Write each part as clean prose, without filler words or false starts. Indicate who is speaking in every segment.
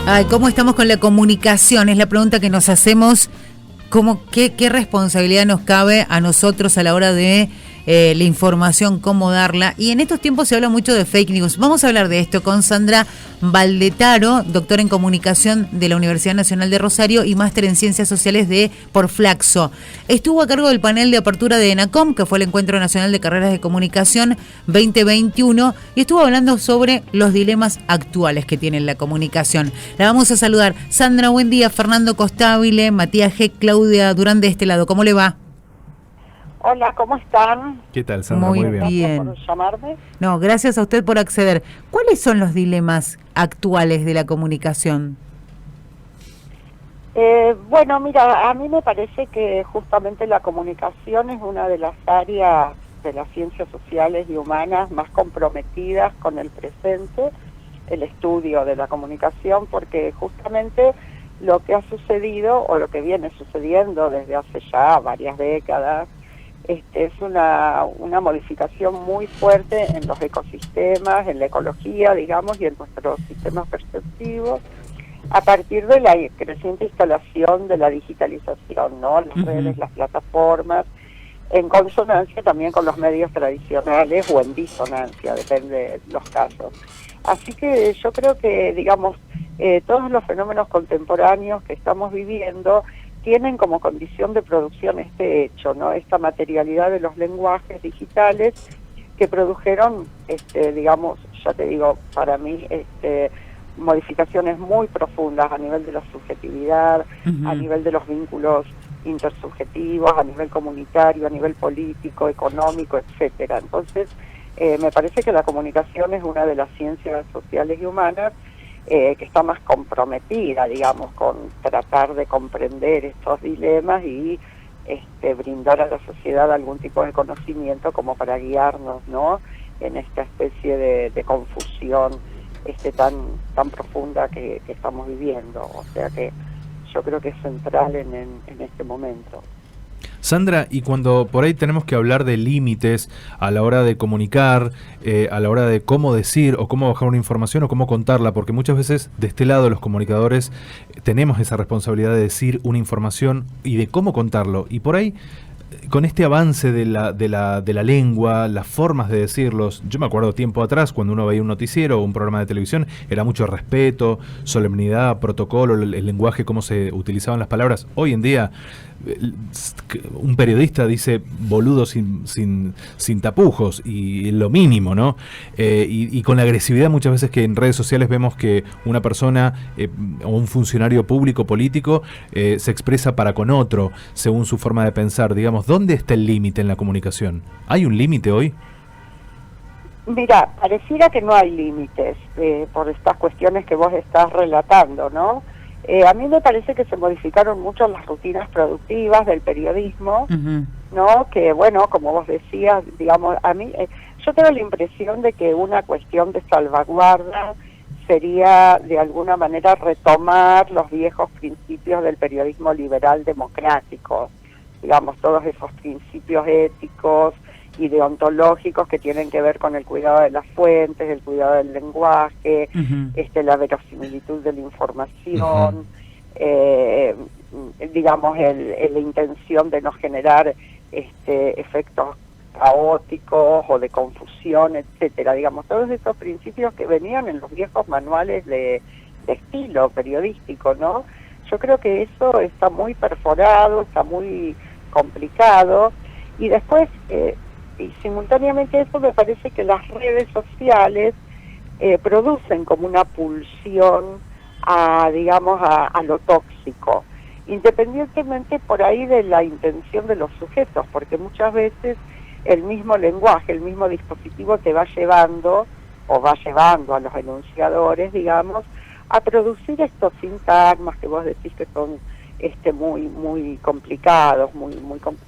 Speaker 1: Ay, ¿cómo estamos con la comunicación? Es la pregunta que nos hacemos. ¿Qué responsabilidad nos cabe a nosotros a la hora de la información, cómo darla? Y en estos tiempos se habla mucho de fake news. Vamos a hablar de esto con Sandra Baldetaro, doctora en comunicación de la Universidad Nacional de Rosario y máster en ciencias sociales por Flaxo. Estuvo a cargo del panel de apertura de ENACOM, que fue el Encuentro Nacional de Carreras de Comunicación 2021, y estuvo hablando sobre los dilemas actuales que tiene la comunicación. La vamos a saludar. Sandra, buen día. Fernando Costabile, Matías G., Claudia Durán de este lado. ¿Cómo le va?
Speaker 2: Hola, ¿cómo están?
Speaker 3: ¿Qué tal, Sandra?
Speaker 1: Muy
Speaker 3: bien.
Speaker 1: bien.
Speaker 2: Gracias por llamarme.
Speaker 1: No, gracias a usted por acceder. ¿Cuáles son los dilemas actuales de la comunicación?
Speaker 2: Bueno, mira, a mí me parece que justamente la comunicación es una de las áreas de las ciencias sociales y humanas más comprometidas con el presente, el estudio de la comunicación, porque justamente lo que ha sucedido o lo que viene sucediendo desde hace ya varias décadas es una modificación muy fuerte en los ecosistemas, en la ecología, digamos, y en nuestros sistemas perceptivos, a partir de la creciente instalación de la digitalización, ¿no? Las redes, las plataformas, en consonancia también con los medios tradicionales o en disonancia, depende de los casos. Así que yo creo que, digamos, todos los fenómenos contemporáneos que estamos viviendo tienen como condición de producción este hecho, ¿no? Esta materialidad de los lenguajes digitales que produjeron, digamos, ya te digo, para mí, modificaciones muy profundas a nivel de la subjetividad, a nivel de los vínculos intersubjetivos, a nivel comunitario, a nivel político, económico, etcétera. Entonces, me parece que la comunicación es una de las ciencias sociales y humanas que está más comprometida, digamos, con tratar de comprender estos dilemas y brindar a la sociedad algún tipo de conocimiento como para guiarnos, ¿no?, en esta especie de confusión tan profunda que estamos viviendo. O sea que yo creo que es central en este momento.
Speaker 3: Sandra, y cuando por ahí tenemos que hablar de límites a la hora de comunicar, a la hora de cómo decir o cómo bajar una información o cómo contarla, porque muchas veces de este lado los comunicadores tenemos esa responsabilidad de decir una información y de cómo contarlo, y por ahí con este avance de la lengua, las formas de decirlos, yo me acuerdo tiempo atrás cuando uno veía un noticiero o un programa de televisión, era mucho respeto, solemnidad, protocolo, el lenguaje, cómo se utilizaban las palabras. Hoy en día un periodista dice boludo sin tapujos, y lo mínimo, ¿no? Y con la agresividad muchas veces que en redes sociales vemos que una persona o un funcionario público, político, se expresa para con otro, según su forma de pensar. Digamos, ¿dónde está el límite en la comunicación? ¿Hay un límite hoy?
Speaker 2: Mira, pareciera que no hay límites por estas cuestiones que vos estás relatando, ¿no? A mí me parece que se modificaron mucho las rutinas productivas del periodismo, ¿no? Que, bueno, como vos decías, digamos, a mí, yo tengo la impresión de que una cuestión de salvaguarda sería, de alguna manera, retomar los viejos principios del periodismo liberal democrático, digamos, todos esos principios éticos y deontológicos que tienen que ver con el cuidado de las fuentes, el cuidado del lenguaje, la verosimilitud de la información, digamos, la intención de no generar efectos caóticos o de confusión, etcétera. Digamos, todos esos principios que venían en los viejos manuales de estilo periodístico, ¿no? Yo creo que eso está muy perforado, está muy complicado, y después y simultáneamente a eso me parece que las redes sociales producen como una pulsión digamos, a lo tóxico, independientemente por ahí de la intención de los sujetos, porque muchas veces el mismo lenguaje, el mismo dispositivo te va llevando, o va llevando a los enunciadores, digamos, a producir estos sintagmas que vos decís que son muy complicados,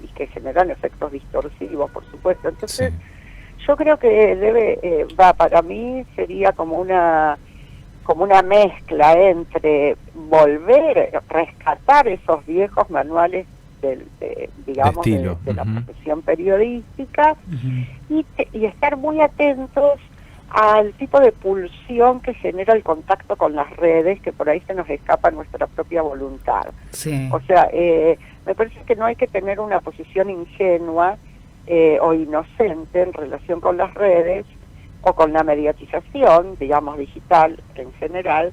Speaker 2: y que generan efectos distorsivos, por supuesto. Entonces, yo creo que para mí sería como una mezcla entre volver a rescatar esos viejos manuales digamos, de la profesión periodística, y estar muy atentos al tipo de pulsión que genera el contacto con las redes, que por ahí se nos escapa nuestra propia voluntad.
Speaker 1: Sí.
Speaker 2: O sea, me parece que no hay que tener una posición ingenua o inocente en relación con las redes o con la mediatización, digamos, digital en general,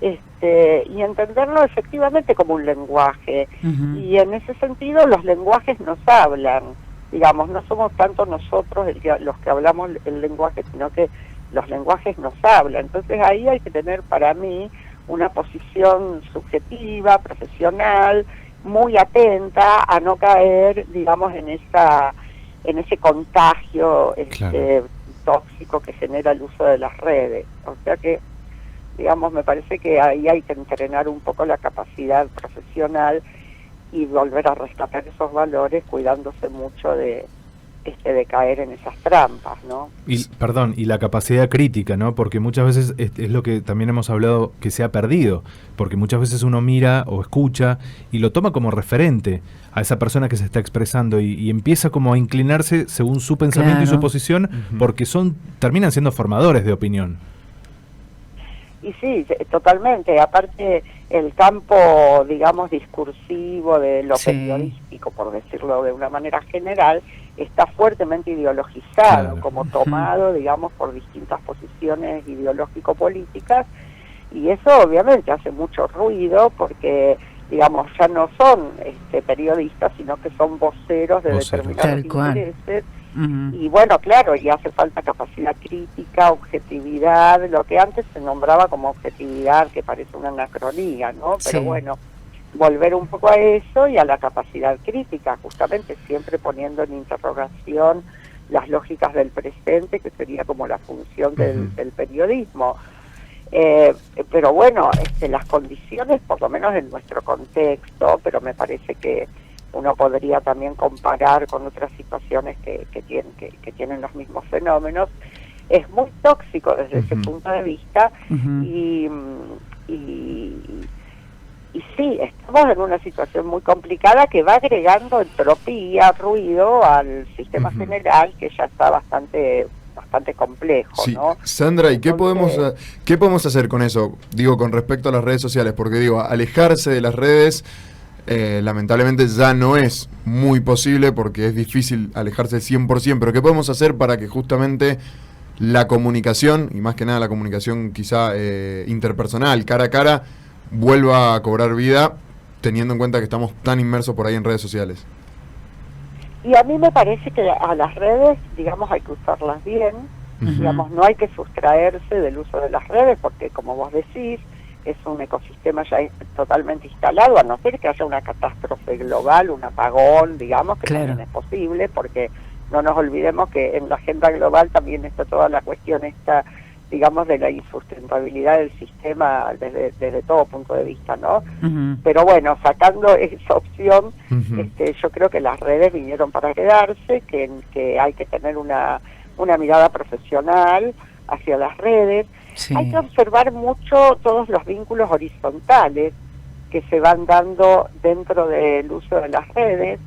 Speaker 2: y entenderlo efectivamente como un lenguaje.
Speaker 1: Uh-huh.
Speaker 2: Y en ese sentido los lenguajes nos hablan, digamos, no somos tanto nosotros los que hablamos el lenguaje, sino que los lenguajes nos hablan. Entonces ahí hay que tener para mí una posición subjetiva, profesional, muy atenta a no caer, digamos, en ese contagio
Speaker 3: Claro.
Speaker 2: tóxico que genera el uso de las redes. O sea que, digamos, me parece que ahí hay que entrenar un poco la capacidad profesional y volver a rescatar esos valores, cuidándose mucho de caer en esas trampas, ¿no?
Speaker 3: Y la capacidad crítica, ¿no? Porque muchas veces es lo que también hemos hablado que se ha perdido, porque muchas veces uno mira o escucha y lo toma como referente a esa persona que se está expresando y empieza como a inclinarse según su pensamiento y su posición, porque terminan siendo formadores de opinión.
Speaker 2: Y sí, totalmente. Aparte, el campo, digamos, discursivo de lo periodístico, por decirlo de una manera general, está fuertemente ideologizado, como tomado, digamos, por distintas posiciones ideológico-políticas, y eso obviamente hace mucho ruido porque, digamos, ya no son periodistas, sino que son voceros de determinados intereses. Y bueno, claro, y hace falta capacidad crítica, objetividad, lo que antes se nombraba como objetividad, que parece una anacronía, ¿no? Pero bueno, volver un poco a eso y a la capacidad crítica, justamente siempre poniendo en interrogación las lógicas del presente, que sería como la función del periodismo. Pero bueno, las condiciones, por lo menos en nuestro contexto, pero me parece que uno podría también comparar con otras situaciones que tienen los mismos fenómenos, es muy tóxico desde ese punto de vista, y sí, estamos en una situación muy complicada que va agregando entropía, ruido al sistema general, que ya está bastante complejo, ¿no?
Speaker 4: Sandra, ¿y qué podemos hacer con eso? Digo, con respecto a las redes sociales, porque digo, alejarse de las redes lamentablemente ya no es muy posible porque es difícil alejarse 100%, pero ¿qué podemos hacer para que justamente la comunicación, y más que nada la comunicación quizá interpersonal, cara a cara, vuelva a cobrar vida, teniendo en cuenta que estamos tan inmersos por ahí en redes sociales?
Speaker 2: Y a mí me parece que a las redes, digamos, hay que usarlas bien, digamos, no hay que sustraerse del uso de las redes, porque como vos decís, es un ecosistema ya totalmente instalado, a no ser que haya una catástrofe global, un apagón, digamos, que también es posible, porque no nos olvidemos que en la agenda global también está toda la cuestión digamos, de la insustentabilidad del sistema desde todo punto de vista, ¿no? Pero bueno, sacando esa opción, yo creo que las redes vinieron para quedarse, que hay que tener una mirada profesional hacia las redes. Hay que observar mucho todos los vínculos horizontales que se van dando dentro del uso de las redes,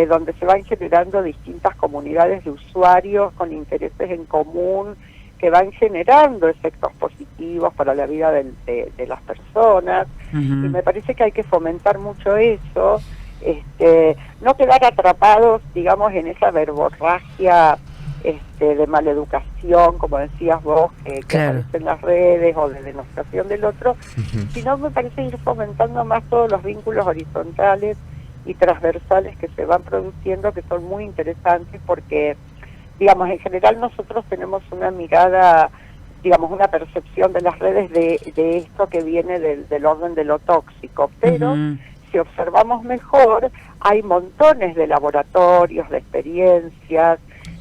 Speaker 2: donde se van generando distintas comunidades de usuarios con intereses en común, que van generando efectos positivos para la vida de las personas, y me parece que hay que fomentar mucho eso, no quedar atrapados, digamos, en esa verborragia de maleducación, como decías vos, que aparece en las redes, o de denostación del otro, sino me parece ir fomentando más todos los vínculos horizontales y transversales que se van produciendo, que son muy interesantes porque, digamos, en general nosotros tenemos una mirada, digamos, una percepción de las redes de esto que viene del orden de lo tóxico, pero si observamos mejor, hay montones de laboratorios, de experiencias,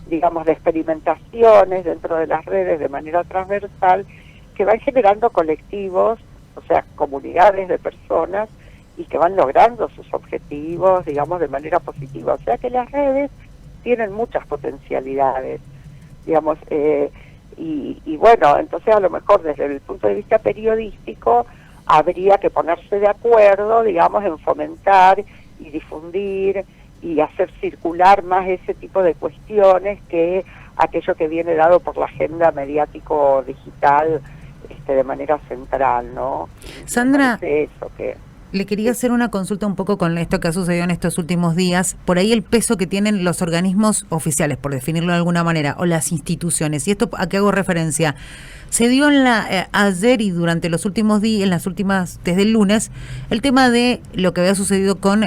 Speaker 2: digamos, de experimentaciones dentro de las redes de manera transversal, que van generando colectivos, o sea, comunidades de personas, y que van logrando sus objetivos, digamos, de manera positiva. O sea que las redes tienen muchas potencialidades, digamos, y bueno, entonces a lo mejor desde el punto de vista periodístico habría que ponerse de acuerdo, digamos, en fomentar y difundir y hacer circular más ese tipo de cuestiones que aquello que viene dado por la agenda mediático-digital de manera central, ¿no?
Speaker 1: Sandra,
Speaker 2: eso que...
Speaker 1: Le quería hacer una consulta un poco con esto que ha sucedido en estos últimos días, por ahí el peso que tienen los organismos oficiales, por definirlo de alguna manera, o las instituciones. Y esto a qué hago referencia. Se dio en ayer y durante los últimos días, desde el lunes, el tema de lo que había sucedido con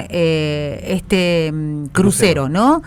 Speaker 1: crucero, ¿no?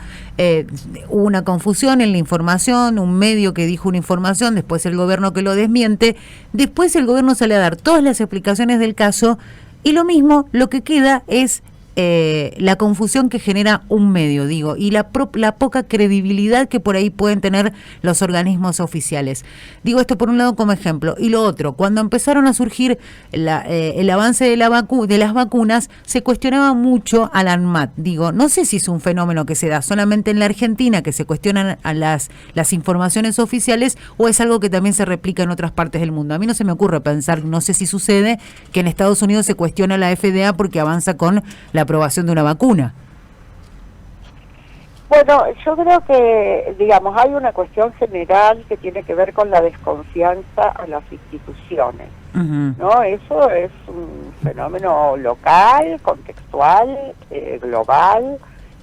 Speaker 1: Hubo una confusión en la información, un medio que dijo una información, después el gobierno que lo desmiente, después el gobierno sale a dar todas las explicaciones del caso. Y lo mismo, lo que queda es la confusión que genera un medio, digo, y la poca credibilidad que por ahí pueden tener los organismos oficiales. Digo esto por un lado como ejemplo. Y lo otro, cuando empezaron a surgir el avance de las vacunas, se cuestionaba mucho al ANMAT. Digo, no sé si es un fenómeno que se da solamente en la Argentina, que se cuestionan a las informaciones oficiales, o es algo que también se replica en otras partes del mundo. A mí no se me ocurre pensar, no sé si sucede, que en Estados Unidos se cuestiona a la FDA porque avanza con la aprobación de una vacuna.
Speaker 2: Bueno, yo creo que, digamos, hay una cuestión general que tiene que ver con la desconfianza a las instituciones, ¿no? Eso es un fenómeno local, contextual, global,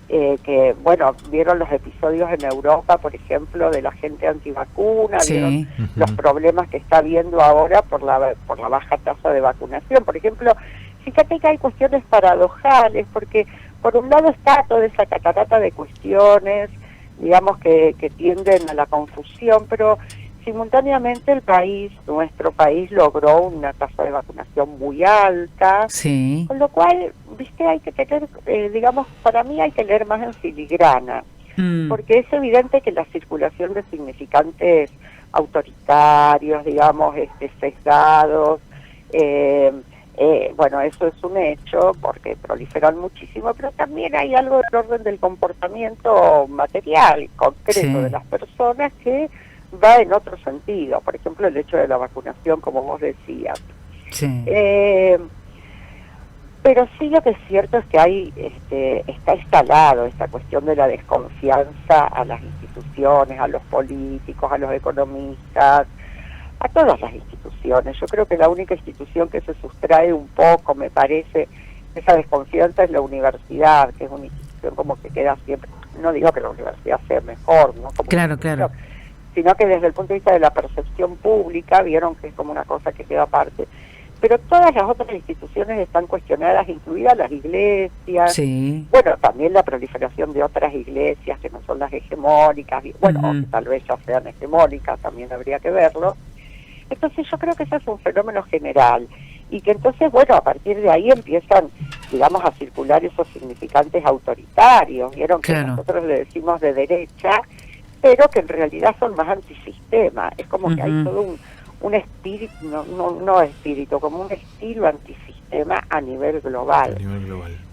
Speaker 2: que, bueno, vieron los episodios en Europa, por ejemplo, de la gente antivacuna,
Speaker 1: sí.
Speaker 2: Vieron los problemas que está habiendo ahora por la baja tasa de vacunación. Por ejemplo, fíjate que hay cuestiones paradojales, porque por un lado está toda esa catarata de cuestiones, digamos, que tienden a la confusión, pero simultáneamente nuestro país logró una tasa de vacunación muy alta,
Speaker 1: sí.
Speaker 2: Con lo cual, viste, hay que tener, digamos, para mí hay que leer más en filigrana, porque es evidente que la circulación de significantes autoritarios, digamos, sesgados, bueno, eso es un hecho porque proliferan muchísimo, pero también hay algo del orden del comportamiento material, concreto,
Speaker 1: sí.
Speaker 2: de las personas que va en otro sentido. Por ejemplo, el hecho de la vacunación, como vos decías.
Speaker 1: Sí.
Speaker 2: Pero sí lo que es cierto es que está instalado esta cuestión de la desconfianza a las instituciones, a los políticos, a los economistas, a todas las instituciones. Yo creo que la única institución que se sustrae un poco, me parece, esa desconfianza es la universidad, que es una institución como que queda siempre, no digo que la universidad sea mejor, ¿no? Como
Speaker 1: claro,
Speaker 2: sino que desde el punto de vista de la percepción pública, vieron que es como una cosa que queda aparte. Pero todas las otras instituciones están cuestionadas, incluidas las iglesias,
Speaker 1: sí.
Speaker 2: Bueno, también la proliferación de otras iglesias que no son las hegemónicas, bueno, o que tal vez ya sean hegemónicas, también habría que verlo. Entonces yo creo que ese es un fenómeno general y que entonces, bueno, a partir de ahí empiezan, digamos, a circular esos significantes autoritarios, vieron que nosotros le decimos de derecha, pero que en realidad son más antisistema. Es como que hay todo un espíritu, no espíritu, como un estilo antisistema a nivel global.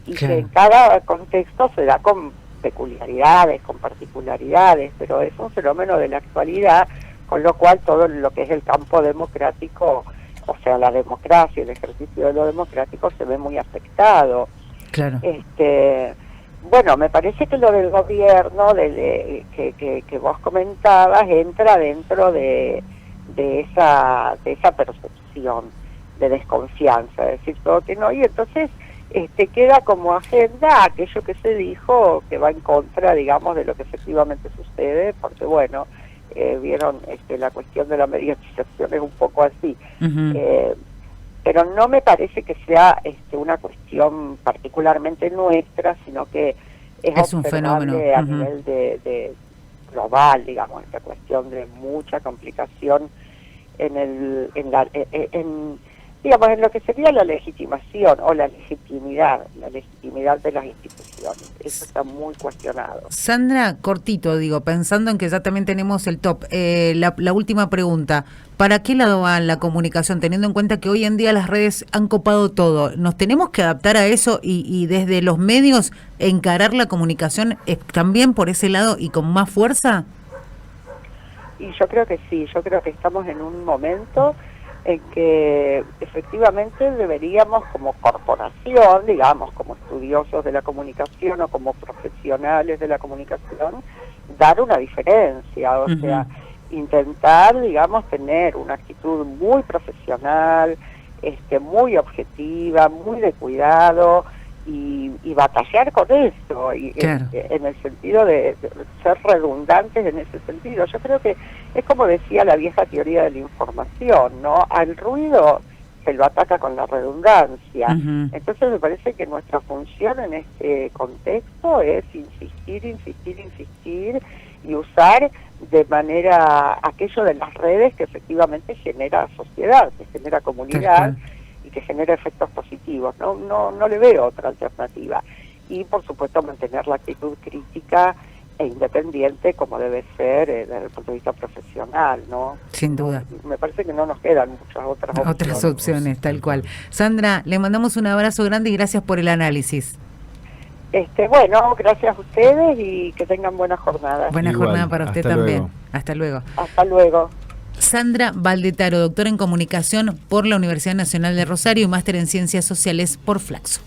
Speaker 2: Y que en cada contexto se da con peculiaridades, con particularidades, pero es un fenómeno de la actualidad, con lo cual todo lo que es el campo democrático, o sea, la democracia, el ejercicio de lo democrático se ve muy afectado.
Speaker 1: Claro.
Speaker 2: Bueno, me parece que lo del gobierno que vos comentabas entra dentro de esa percepción de desconfianza, es decir, todo que no, y entonces queda como agenda aquello que se dijo que va en contra, digamos, de lo que efectivamente sucede, porque bueno, vieron la cuestión de la mediatización es un poco así. Pero no me parece que sea una cuestión particularmente nuestra, sino que es
Speaker 1: un fenómeno
Speaker 2: a nivel de global, digamos, esta cuestión de mucha complicación digamos, en lo que sería la legitimación o la legitimidad de las instituciones. Eso está muy cuestionado.
Speaker 1: Sandra, cortito, digo, pensando en que ya también tenemos el top, la última pregunta, ¿para qué lado va la comunicación? Teniendo en cuenta que hoy en día las redes han copado todo, ¿nos tenemos que adaptar a eso y desde los medios encarar la comunicación también por ese lado y con más fuerza?
Speaker 2: Y yo creo que sí, yo creo que estamos en un momento en que efectivamente deberíamos como corporación, digamos, como estudiosos de la comunicación o como profesionales de la comunicación, dar una diferencia, o sea, intentar, digamos, tener una actitud muy profesional, muy objetiva, muy de cuidado, y batallar con eso, y
Speaker 1: claro,
Speaker 2: en el sentido de ser redundantes en ese sentido. Yo creo que es como decía la vieja teoría de la información, ¿no? Al ruido se lo ataca con la redundancia. Entonces me parece que nuestra función en este contexto es insistir y usar de manera aquello de las redes que efectivamente genera sociedad, que genera comunidad y que genera efectos positivos. No le veo otra alternativa. Y por supuesto mantener la actitud crítica e independiente como debe ser desde el punto de vista profesional, ¿no?
Speaker 1: Sin duda.
Speaker 2: Me parece que no nos quedan muchas otras
Speaker 1: opciones, tal cual. Sandra, le mandamos un abrazo grande y gracias por el análisis.
Speaker 2: Bueno, gracias a ustedes y que tengan buena jornada.
Speaker 1: Buena
Speaker 3: Igual,
Speaker 1: jornada para usted también.
Speaker 3: Luego.
Speaker 1: Hasta luego.
Speaker 2: Hasta luego.
Speaker 1: Sandra Valdetaro, doctora en comunicación por la Universidad Nacional de Rosario y máster en Ciencias Sociales por Flaxo.